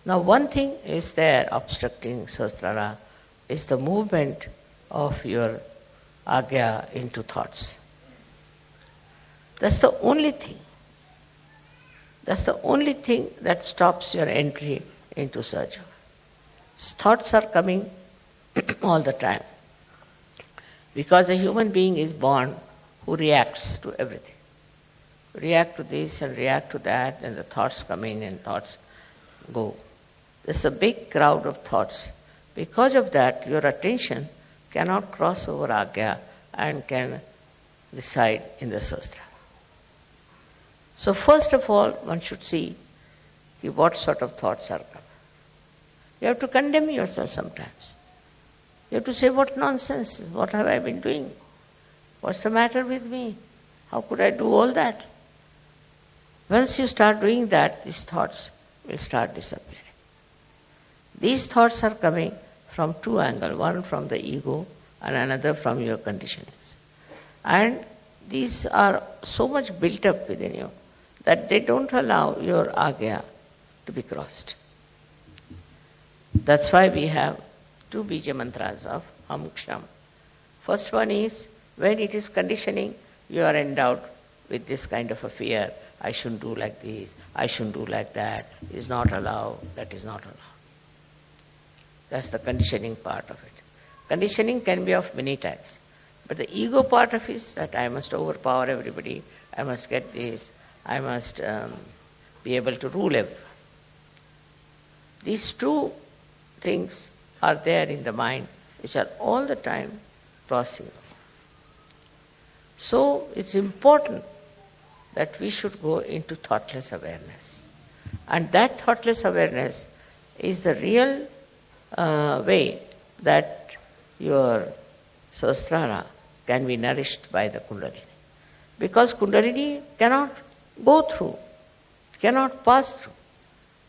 Now one thing is there obstructing Sahasrara is the movement of your Agya into thoughts. That's the only thing. That's the only thing that stops your entry into Sahaja. Thoughts are coming all the time. Because a human being is born who reacts to everything. React to this and react to that, and the thoughts come in and thoughts go. There's a big crowd of thoughts. Because of that, your attention cannot cross over Agya and can reside in the Sahasrara. So first of all, one should see what sort of thoughts are coming. You have to condemn yourself sometimes. You have to say, what nonsense, what have I been doing? What's the matter with me? How could I do all that? Once you start doing that, these thoughts will start disappearing. These thoughts are coming from two angles, one from the ego and another from your conditionings. And these are so much built up within you that they don't allow your Agya to be crossed. That's why we have two bija mantras of Ham Ksham. First one is, when it is conditioning, you are endowed with this kind of a fear. I shouldn't do like this, I shouldn't do like that, is not allowed, that is not allowed. That's the conditioning part of it. Conditioning can be of many types. But the ego part of it is that I must overpower everybody, I must get this, I must be able to rule everyone. These two things are there in the mind, which are all the time crossing. So it's important that we should go into thoughtless awareness. And that thoughtless awareness is the real way that your Sahasrara can be nourished by the Kundalini. Because Kundalini cannot go through, cannot pass through.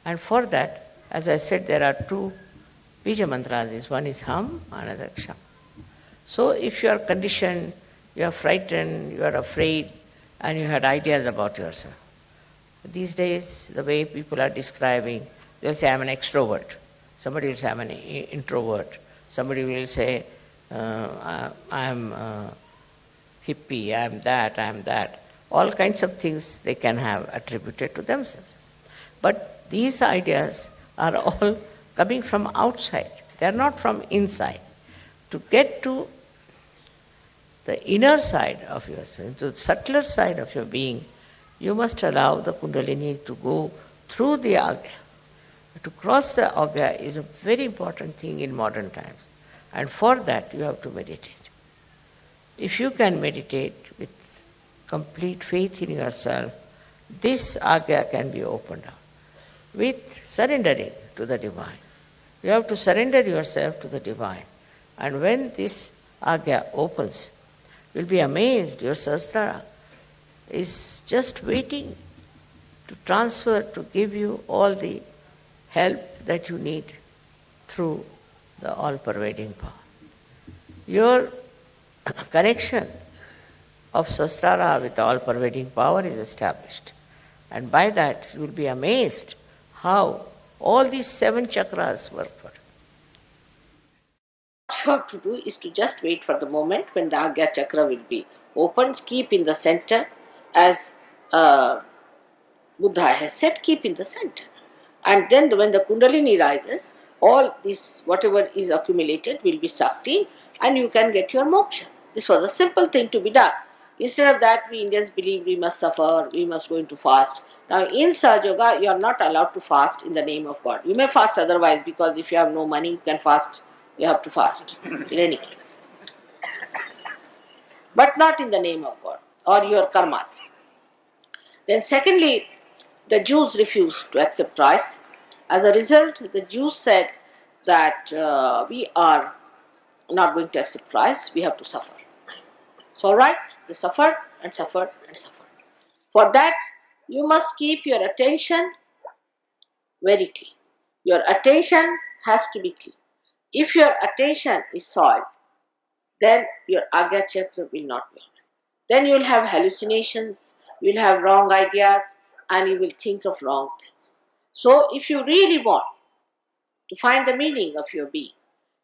And for that, as I said, there are two bija mantras. One is Ham, another Ksham. So if you are conditioned, you are frightened, you are afraid, and you had ideas about yourself. These days, the way people are describing, they'll say, I'm an extrovert. Somebody will say, I'm an introvert. Somebody will say, I'm hippie, I'm that. All kinds of things they can have attributed to themselves. But these ideas are all coming from outside. They are not from inside. To get to the inner side of yourself, to the subtler side of your being, you must allow the Kundalini to go through the Agya. To cross the Agya is a very important thing in modern times. And for that, you have to meditate. If you can meditate with complete faith in yourself, this Agya can be opened up with surrendering to the Divine. You have to surrender yourself to the Divine. And when this Agya opens, you'll be amazed. Your Sahasrara is just waiting to transfer, to give you all the help that you need through the all-pervading power. Your connection of Sahasrara with the all-pervading power is established. And by that, you will be amazed how all these 7 chakras work for you. What you have to do is to just wait for the moment when the Agnya Chakra will be opened. Keep in the center, as Buddha has said, keep in the center. And then when the Kundalini rises, all this, whatever is accumulated, will be sucked in and you can get your moksha. This was a simple thing to be done. Instead of that, we Indians believe we must suffer, we must go into fast. Now in Sahaja Yoga, you are not allowed to fast in the name of God. You may fast otherwise, because if you have no money, you can fast. You have to fast in any case. But not in the name of God or your karmas. Then secondly, the Jews refused to accept Christ. As a result, the Jews said that we are not going to accept Christ, we have to suffer. So alright, they suffered and suffered and suffered. For that, you must keep your attention very clean. Your attention has to be clean. If your attention is soiled, then your Agnya Chakra will not be on. Then you will have hallucinations, you will have wrong ideas, and you will think of wrong things. So if you really want to find the meaning of your being.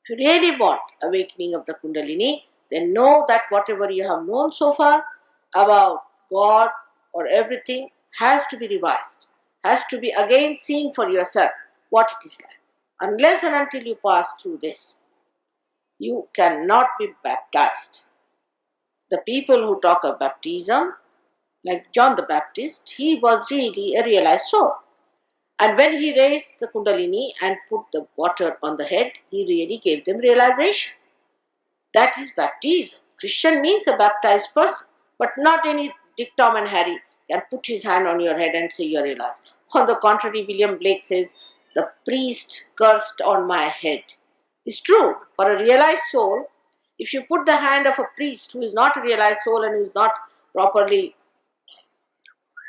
If you really want awakening of the Kundalini, then know that whatever you have known so far about God or everything has to be revised, has to be again seen for yourself what it is like. Unless and until you pass through this, you cannot be baptized. The people who talk of baptism, like John the Baptist, he was really a realized soul. And when he raised the Kundalini and put the water on the head, he really gave them realization. That is baptism. Christian means a baptized person, but not any Dick, Tom, and Harry can put his hand on your head and say you are realized. On the contrary, William Blake says, the priest cursed on my head. It's true. For a realized soul, if you put the hand of a priest who is not a realized soul and who is not properly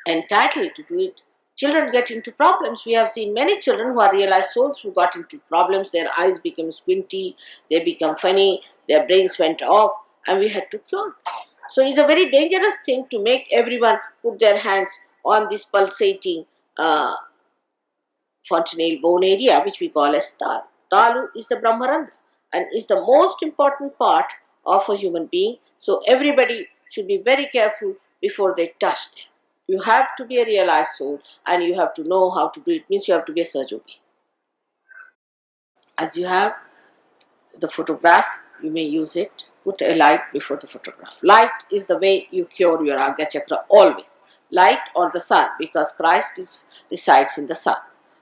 entitled to do it, children get into problems. We have seen many children who are realized souls who got into problems. Their eyes become squinty, they become funny, their brains went off, and we had to cure. So it's a very dangerous thing to make everyone put their hands on this pulsating fontanelle bone area, which we call as talu. Talu is the Brahmarandra and is the most important part of a human being. So everybody should be very careful before they touch them. You have to be a realized soul and you have to know how to do it. Means you have to be a Sahaja. As you have the photograph, you may use it. Put a light before the photograph. Light is the way you cure your Agnya Chakra always. Light or the sun, because Christ resides in the sun.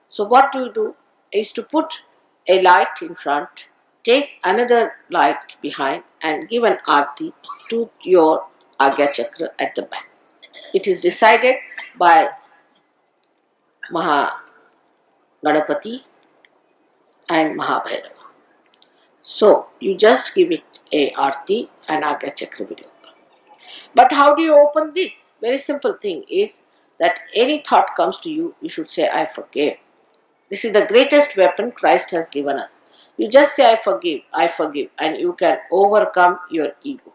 So what do is to put a light in front, take another light behind and give an arti to your Agnya Chakra at the back. It is decided by Ganapati and Mahabhairava. So you just give it a arti and Agnya Chakra will open. But how do you open this? Very simple thing is that any thought comes to you, you should say, I forgive. This is the greatest weapon Christ has given us. You just say, I forgive, and you can overcome your ego.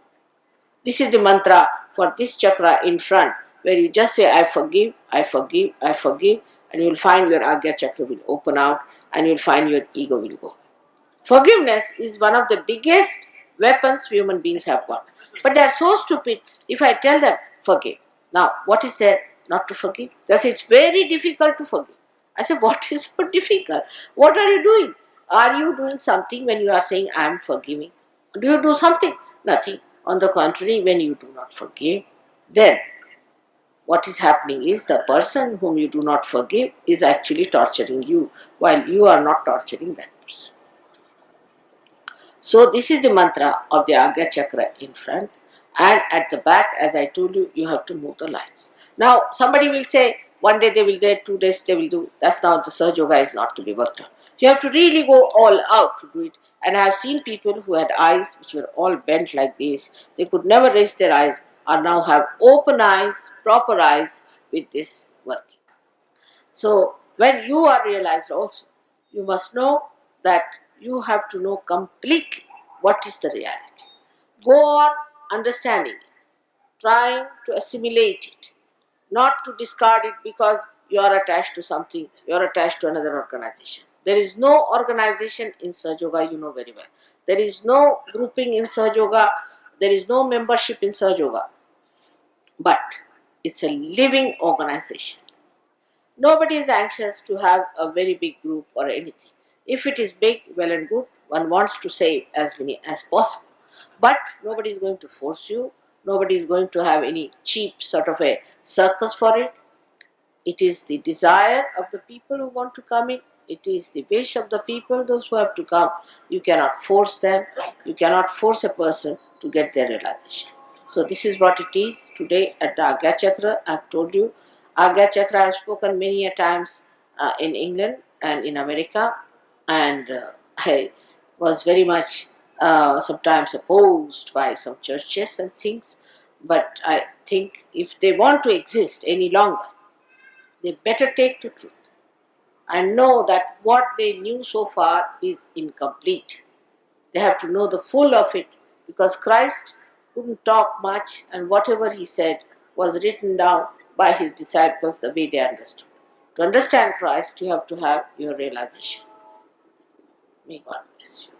This is the mantra for this chakra in front, where you just say, I forgive, I forgive, I forgive, and you will find your Agnya Chakra will open out, and you will find your ego will go. Forgiveness is one of the biggest weapons human beings have got. But they are so stupid if I tell them, forgive. Now, what is there not to forgive? Because it's very difficult to forgive. I say, what is so difficult? What are you doing? Are you doing something when you are saying, I am forgiving? Do you do something? Nothing. On the contrary, when you do not forgive, then what is happening is the person whom you do not forgive is actually torturing you, while you are not torturing that person. So this is the mantra of the Agnya Chakra in front, and at the back, as I told you, you have to move the lights. Now somebody will say, one day they will do, 2 days they will do. That's now the Sahaja Yoga is not to be worked on. You have to really go all out to do it. And I have seen people who had eyes which were all bent like this. They could never raise their eyes, or now have open eyes, proper eyes with this working. So when you are realized also, you must know that you have to know completely what is the reality. Go on understanding it, trying to assimilate it, not to discard it because you are attached to something, you are attached to another organization. There is no organization in Sahaja Yoga, you know very well. There is no grouping in Sahaja Yoga, there is no membership in Sahaja Yoga. But it's a living organization. Nobody is anxious to have a very big group or anything. If it is big, well and good, one wants to save as many as possible. But nobody is going to force you, nobody is going to have any cheap sort of a circus for it. It is the desire of the people who want to come in. It is the wish of the people, those who have to come. You cannot force them. You cannot force a person to get their realization. So this is what it is today at the Agnya Chakra. I have told you, Agnya Chakra I have spoken many a times in England and in America, and I was very much sometimes opposed by some churches and things. But I think if they want to exist any longer, they better take to truth and know that what they knew so far is incomplete. They have to know the full of it, because Christ couldn't talk much, and whatever he said was written down by his disciples the way they understood. To understand Christ, you have to have your realization. May God bless you.